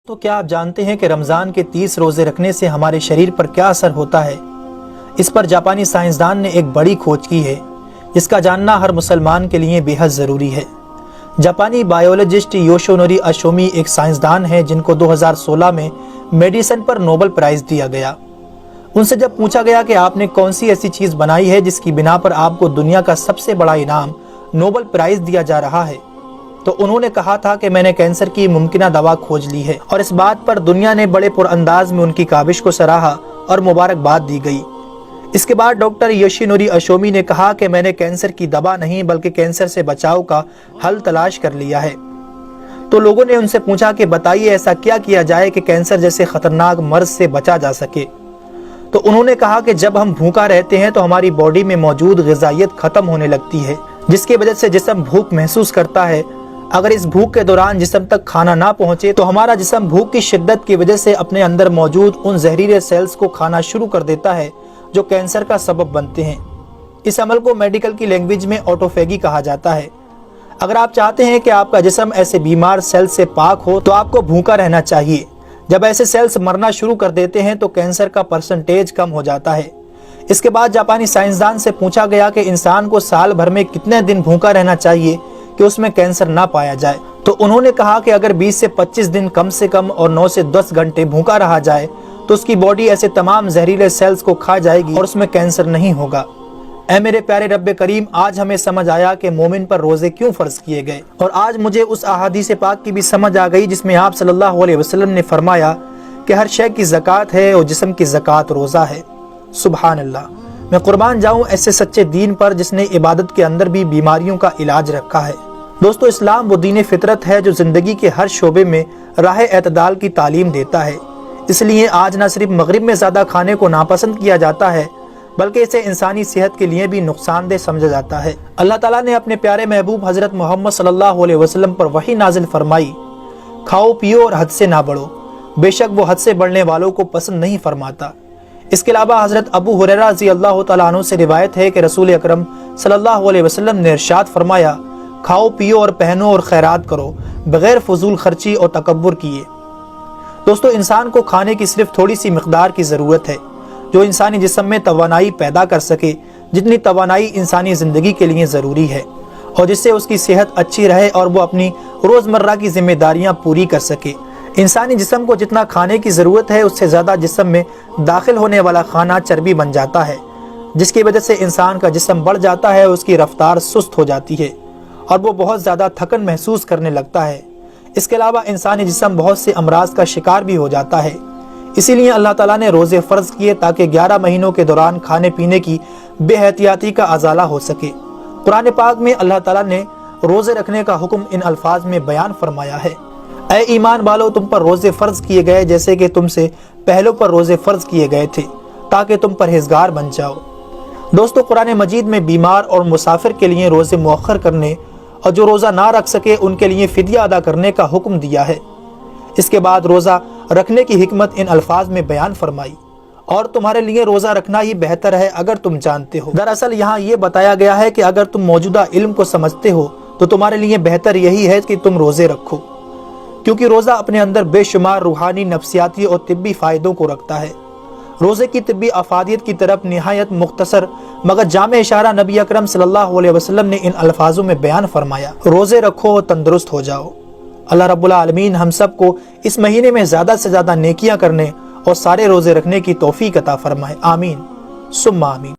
تو کیا آپ جانتے ہیں کہ رمضان کے 30 روزے رکھنے سے ہمارے شریر پر کیا اثر ہوتا ہے؟ اس پر جاپانی سائنسدان نے ایک بڑی کھوج کی ہے جس کا جاننا ہر مسلمان کے لیے بے حد ضروری ہے۔ جاپانی بائیولوجسٹ یوشونوری اشومی ایک سائنسدان ہیں جن کو 2016 میں میڈیسن پر نوبل پرائز دیا گیا۔ ان سے جب پوچھا گیا کہ آپ نے کون سی ایسی چیز بنائی ہے جس کی بنا پر آپ کو دنیا کا سب سے بڑا انعام نوبل پرائز دیا جا رہا ہے، تو انہوں نے کہا تھا کہ میں نے کینسر کی ممکنہ دوا کھوج لی ہے، اور اس بات پر دنیا نے بڑے پر انداز میں ان کی کاوش کو سراہا اور مبارکباد دی گئی۔ اس کے بعد ڈاکٹر یوشینوری اشومی نے کہا کہ میں نے کینسر کی دوا نہیں بلکہ کینسر سے بچاؤ کا حل تلاش کر لیا ہے۔ تو لوگوں نے ان سے پوچھا کہ بتائیے ایسا کیا کیا جائے کہ کینسر جیسے خطرناک مرض سے بچا جا سکے؟ تو انہوں نے کہا کہ جب ہم بھوکا رہتے ہیں تو ہماری باڈی میں موجود غذائیت ختم ہونے لگتی ہے، جس کی وجہ سے جسم بھوک محسوس کرتا ہے۔ اگر اس بھوک کے دوران جسم تک کھانا نہ پہنچے تو ہمارا جسم بھوک کی شدت کی وجہ سے اپنے اندر موجود ان زہریلے سیلز کو کھانا شروع کر دیتا ہے جو کینسر کا سبب بنتے ہیں۔ اس عمل کو میڈیکل کی لینگویج میں آٹوفیگی کہا جاتا ہے۔ اگر آپ چاہتے ہیں کہ آپ کا جسم ایسے بیمار سیل سے پاک ہو تو آپ کو بھوکا رہنا چاہیے۔ جب ایسے سیلز مرنا شروع کر دیتے ہیں تو کینسر کا پرسنٹیج کم ہو جاتا ہے۔ اس کے بعد جاپانی سائنسدان سے پوچھا گیا کہ انسان کو سال بھر میں کتنے دن بھوکا رہنا چاہیے کہ اس میں کینسر نہ پایا جائے؟ تو انہوں نے کہا کہ اگر 20 سے 25 دن کم سے کم اور 9 سے 10 گھنٹے بھوکا رہا جائے تو اس کی باڈی ایسے تمام زہریلے سیلز کو کھا جائے گی اور اس میں کینسر نہیں ہوگا۔ اے میرے پیارے رب کریم، آج ہمیں سمجھ آیا کہ مومن پر روزے کیوں فرض کیے گئے، اور آج مجھے اس احادیث پاک کی بھی سمجھ آ گئی جس میں آپ صلی اللہ علیہ وسلم نے فرمایا کہ ہر شے کی زکوٰۃ ہے اور جسم کی زکوٰۃ روزہ ہے۔ سبحان اللہ! میں قربان جاؤں ایسے سچے دین پر جس نے عبادت کے اندر بھی بیماریوں کا علاج رکھا ہے۔ دوستو، اسلام وہ دین فطرت ہے جو زندگی کے ہر شعبے میں راہ اعتدال کی تعلیم دیتا ہے۔ اس لیے آج نہ صرف مغرب میں زیادہ کھانے کو ناپسند کیا جاتا ہے بلکہ اسے انسانی صحت کے لیے بھی نقصان دہ سمجھا جاتا ہے۔ اللہ تعالیٰ نے اپنے پیارے محبوب حضرت محمد صلی اللہ علیہ وسلم پر وحی نازل فرمائی، کھاؤ پیو اور حد سے نہ بڑھو، بے شک وہ حد سے بڑھنے والوں کو پسند نہیں فرماتا۔ اس کے علاوہ حضرت ابو ہریرہ رضی اللہ تعالیٰ عنہ سے روایت ہے کہ رسول اکرم صلی اللہ علیہ وسلم نے ارشاد فرمایا، کھاؤ پیو اور پہنو اور خیرات کرو بغیر فضول خرچی اور تکبر کیے۔ دوستو، انسان کو کھانے کی صرف تھوڑی سی مقدار کی ضرورت ہے جو انسانی جسم میں توانائی پیدا کر سکے، جتنی توانائی انسانی زندگی کے لیے ضروری ہے، اور جس سے اس کی صحت اچھی رہے اور وہ اپنی روزمرہ کی ذمہ داریاں پوری کر سکے۔ انسانی جسم کو جتنا کھانے کی ضرورت ہے اس سے زیادہ جسم میں داخل ہونے والا کھانا چربی بن جاتا ہے، جس کی وجہ سے انسان کا جسم بڑھ جاتا ہے، اس کی رفتار سست ہو جاتی ہے اور وہ بہت زیادہ تھکن محسوس کرنے لگتا ہے۔ اس کے علاوہ انسانی جسم بہت سے امراض کا شکار بھی ہو جاتا ہے۔ اسی لیے اللہ تعالیٰ نے روزے فرض کیے تاکہ 11 مہینوں کے دوران کھانے پینے کی بے احتیاطی کا ازالہ ہو سکے۔ قرآن پاک میں اللہ تعالیٰ نے روزے رکھنے کا حکم ان الفاظ میں بیان فرمایا ہے، اے ایمان والو، تم پر روزے فرض کیے گئے جیسے کہ تم سے پہلوں پر روزے فرض کیے گئے تھے تاکہ تم پرہیزگار بن جاؤ۔ دوستو، قرآن مجید میں بیمار اور مسافر کے لیے روزے مؤخر کرنے اور جو روزہ نہ رکھ سکے ان کے لیے فدیہ ادا کرنے کا حکم دیا ہے۔ اس کے بعد روزہ رکھنے کی حکمت ان الفاظ میں بیان فرمائی، اور تمہارے لیے روزہ رکھنا ہی بہتر ہے اگر تم جانتے ہو۔ دراصل یہاں یہ بتایا گیا ہے کہ اگر تم موجودہ علم کو سمجھتے ہو تو تمہارے لیے بہتر یہی ہے کہ تم روزے رکھو، کیونکہ روزہ اپنے اندر بے شمار روحانی، نفسیاتی اور طبی فائدوں کو رکھتا ہے۔ روزے کی طبی افادیت کی طرف نہایت مختصر مگر جامع اشارہ نبی اکرم صلی اللہ علیہ وسلم نے ان الفاظوں میں بیان فرمایا، روزے رکھو اور تندرست ہو جاؤ۔ اللہ رب العالمین ہم سب کو اس مہینے میں زیادہ سے زیادہ نیکیاں کرنے اور سارے روزے رکھنے کی توفیق عطا فرمائے۔ آمین ثم آمین۔